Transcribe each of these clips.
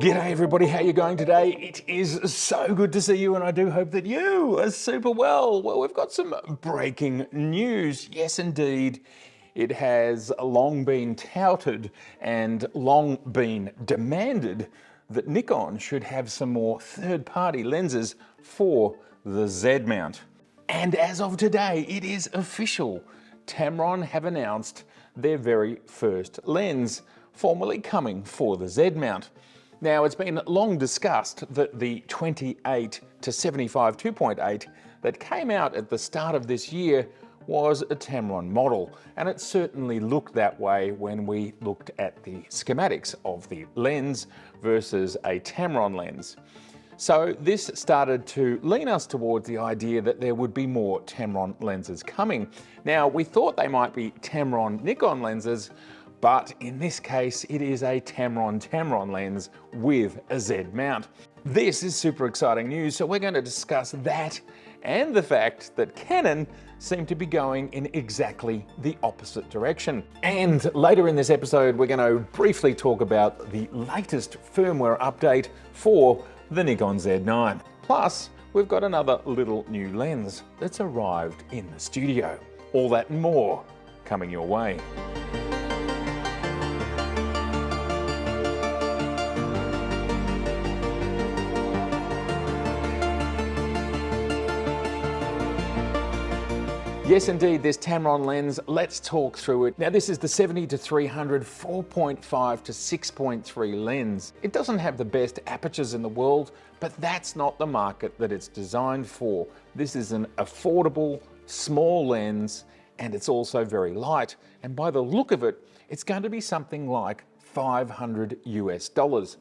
G'day everybody, how you going today? It is so good to see you and I do hope that you are super well. Well, we've got some breaking news. Yes, indeed. It has long been touted and long been demanded that Nikon should have some more third-party lenses for the Z mount. And as of today, it is official. Tamron have announced their very first lens, formally coming for the Z mount. Now, it's been long discussed that the 28 to 75 2.8 that came out at the start of this year was a Tamron model, and it certainly looked that way when we looked at the schematics of the lens versus a Tamron lens. So this started to lean us towards the idea that there would be more Tamron lenses coming. Now, we thought they might be Tamron Nikon lenses, but in this case, it is a Tamron lens with a Z mount. This is super exciting news, so we're going to discuss that and the fact that Canon seem to be going in exactly the opposite direction. And later in this episode, we're going to briefly talk about the latest firmware update for the Nikon Z9. Plus, we've got another little new lens that's arrived in the studio. All that and more coming your way. Yes, indeed, this Tamron lens. Let's talk through it. Now, this is the 70 to 300 4.5 to 6.3 lens. It doesn't have the best apertures in the world, but that's not the market that it's designed for. This is an affordable, small lens, and it's also very light. And by the look of it, it's going to be something like $500 US.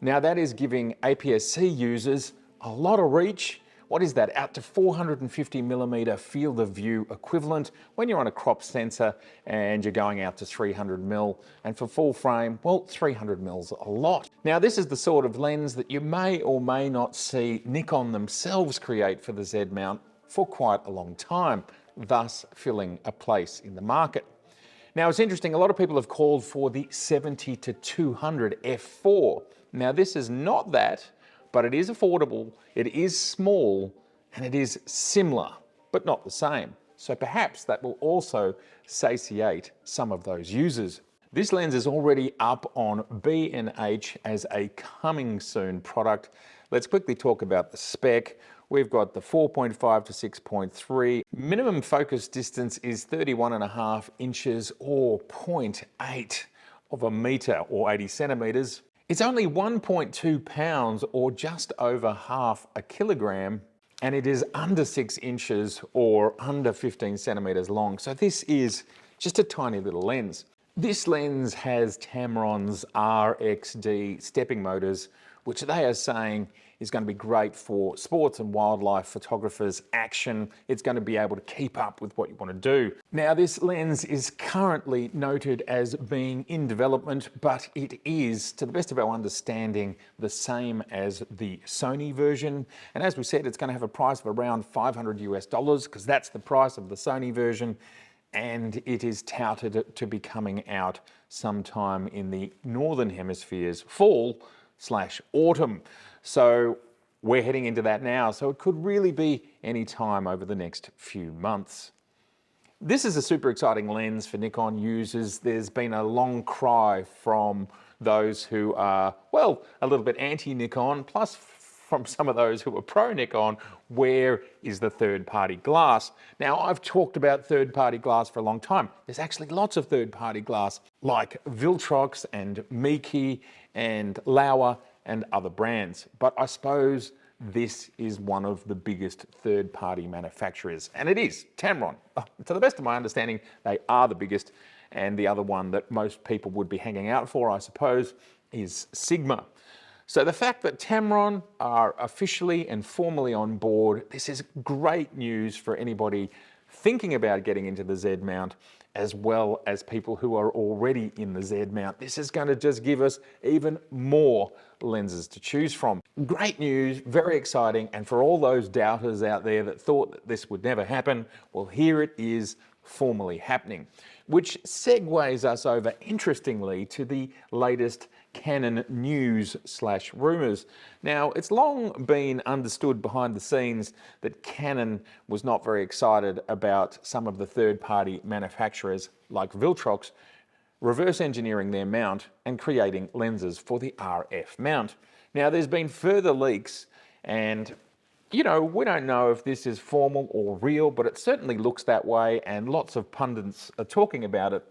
Now, that is giving APS-C users a lot of reach. What is that? Out to 450mm field of view equivalent when you're on a crop sensor and you're going out to 300mm. And for full frame, well, 300mm's a lot. Now, this is the sort of lens that you may or may not see Nikon themselves create for the Z mount for quite a long time, thus filling a place in the market. Now, it's interesting, a lot of people have called for the 70 to 200 f4. Now, this is not that, but it is affordable, it is small, and it is similar, but not the same. So perhaps that will also satiate some of those users. This lens is already up on B&H as a coming soon product. Let's quickly talk about the spec. We've got the 4.5 to 6.3. Minimum focus distance is 31.5 inches or 0.8 of a meter or 80 centimeters. It's only 1.2 pounds or just over half a kilogram, and it is under 6 inches or under 15 centimeters long. So this is just a tiny little lens. This lens has Tamron's RXD stepping motors, which they are saying is going to be great for sports and wildlife photographers, action. It's going to be able to keep up with what you want to do. Now, this lens is currently noted as being in development, but it is, to the best of our understanding, the same as the Sony version. And as we said, it's going to have a price of around $500 US, because that's the price of the Sony version. And it is touted to be coming out sometime in the Northern Hemisphere's fall/autumn. So we're heading into that now, so it could really be any time over the next few months. This is a super exciting lens for Nikon users. There's been a long cry from those who are, well, a little bit anti-Nikon, plus from some of those who are pro-Nikon, where is the third-party glass? Now, I've talked about third-party glass for a long time. There's actually lots of third-party glass, like Viltrox and Miki and Lauer and other brands. But I suppose this is one of the biggest third-party manufacturers, and it is Tamron. To the best of my understanding, they are the biggest, and the other one that most people would be hanging out for, I suppose, is Sigma. So the fact that Tamron are officially and formally on board, this is great news for anybody thinking about getting into the Z mount, as well as people who are already in the Z mount. This is going to just give us even more lenses to choose from. Great news, very exciting, and for all those doubters out there that thought that this would never happen, well, here it is formally happening, which segues us over, interestingly, to the latest Canon news / rumours. Now, it's long been understood behind the scenes that Canon was not very excited about some of the third-party manufacturers like Viltrox reverse engineering their mount and creating lenses for the RF mount. Now, there's been further leaks, and you know, we don't know if this is formal or real, but it certainly looks that way, and lots of pundits are talking about it,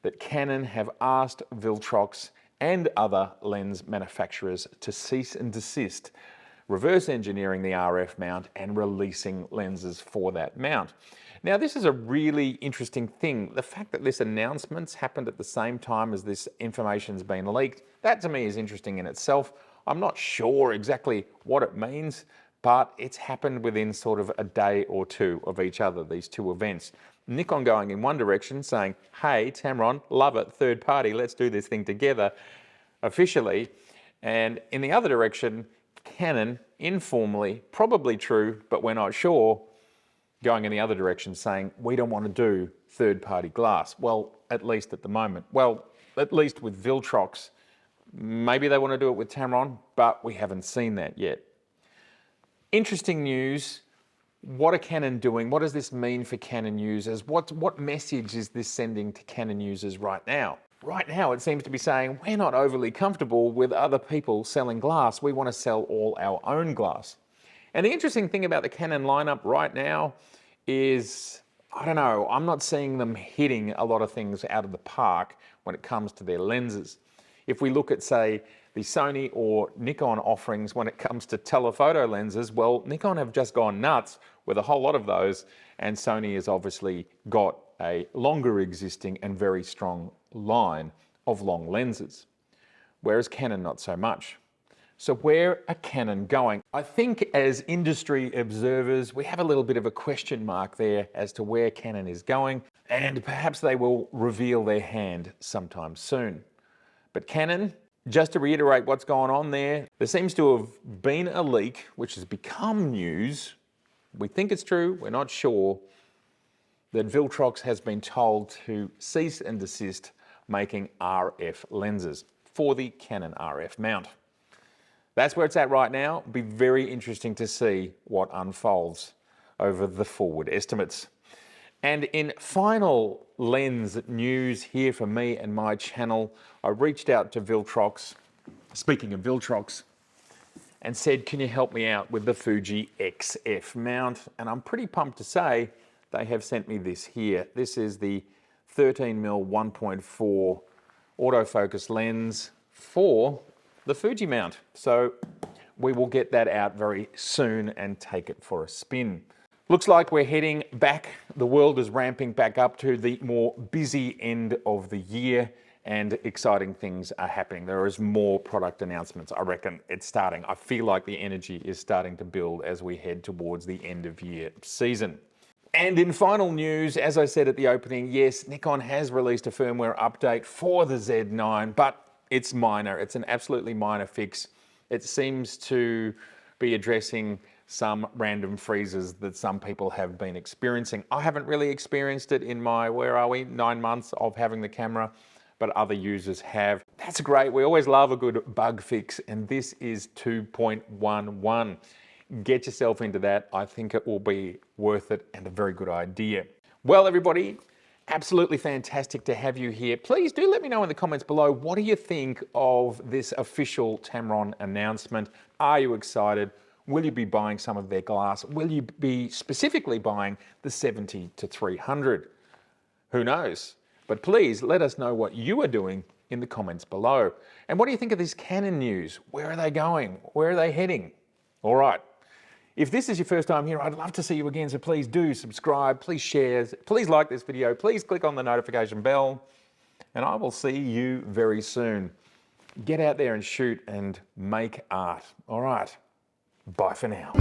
that Canon have asked Viltrox and other lens manufacturers to cease and desist reverse engineering the RF mount and releasing lenses for that mount. Now, this is a really interesting thing. The fact that this announcement's happened at the same time as this information's been leaked, that to me is interesting in itself. I'm not sure exactly what it means, but it's happened within sort of a day or two of each other, these two events. Nikon going in one direction saying, hey, Tamron, love it, third party, let's do this thing together officially. And in the other direction, Canon, informally, probably true, but we're not sure, going in the other direction saying, we don't want to do third-party glass. Well, at least at the moment. Well, at least with Viltrox. Maybe they want to do it with Tamron, but we haven't seen that yet. Interesting news. What are Canon doing? What does this mean for Canon users? What message is this sending to Canon users right now? Right now, it seems to be saying, we're not overly comfortable with other people selling glass. We want to sell all our own glass. And the interesting thing about the Canon lineup right now is, I don't know, I'm not seeing them hitting a lot of things out of the park when it comes to their lenses. If we look at, say, the Sony or Nikon offerings when it comes to telephoto lenses, well, Nikon have just gone nuts with a whole lot of those, and Sony has obviously got a longer existing and very strong line of long lenses, whereas Canon not so much. So where are Canon going? I think as industry observers, we have a little bit of a question mark there as to where Canon is going, and perhaps they will reveal their hand sometime soon. But Canon, just to reiterate what's going on there seems to have been a leak which has become news. We think it's true, we're not sure, that Viltrox has been told to cease and desist making RF lenses for the Canon RF mount. That's where it's at right now. It'll be very interesting to see what unfolds over the forward estimates. And in final lens news here for me and my channel, I reached out to Viltrox, speaking of Viltrox, and said, can you help me out with the Fuji XF mount? And I'm pretty pumped to say they have sent me this here. This is the 13mm 1.4 autofocus lens for the Fuji mount. So we will get that out very soon and take it for a spin. Looks like we're heading back. The world is ramping back up to the more busy end of the year, and exciting things are happening. There is more product announcements. I reckon it's starting. I feel like the energy is starting to build as we head towards the end of year season. And in final news, as I said at the opening, yes, Nikon has released a firmware update for the Z9, but it's minor. It's an absolutely minor fix. It seems to be addressing some random freezes that some people have been experiencing. I haven't really experienced it in my, 9 months of having the camera, but other users have. That's great. We always love a good bug fix, and this is 2.11. Get yourself into that. I think it will be worth it and a very good idea. Well, everybody, absolutely fantastic to have you here. Please do let me know in the comments below, what do you think of this official Tamron announcement? Are you excited? Will you be buying some of their glass? Will you be specifically buying the 70-300? Who knows? But please let us know what you are doing in the comments below. And what do you think of this Canon news? Where are they going? Where are they heading? All right. If this is your first time here, I'd love to see you again, so please do subscribe, please share, please like this video, please click on the notification bell, and I will see you very soon. Get out there and shoot and make art. All right. Bye for now.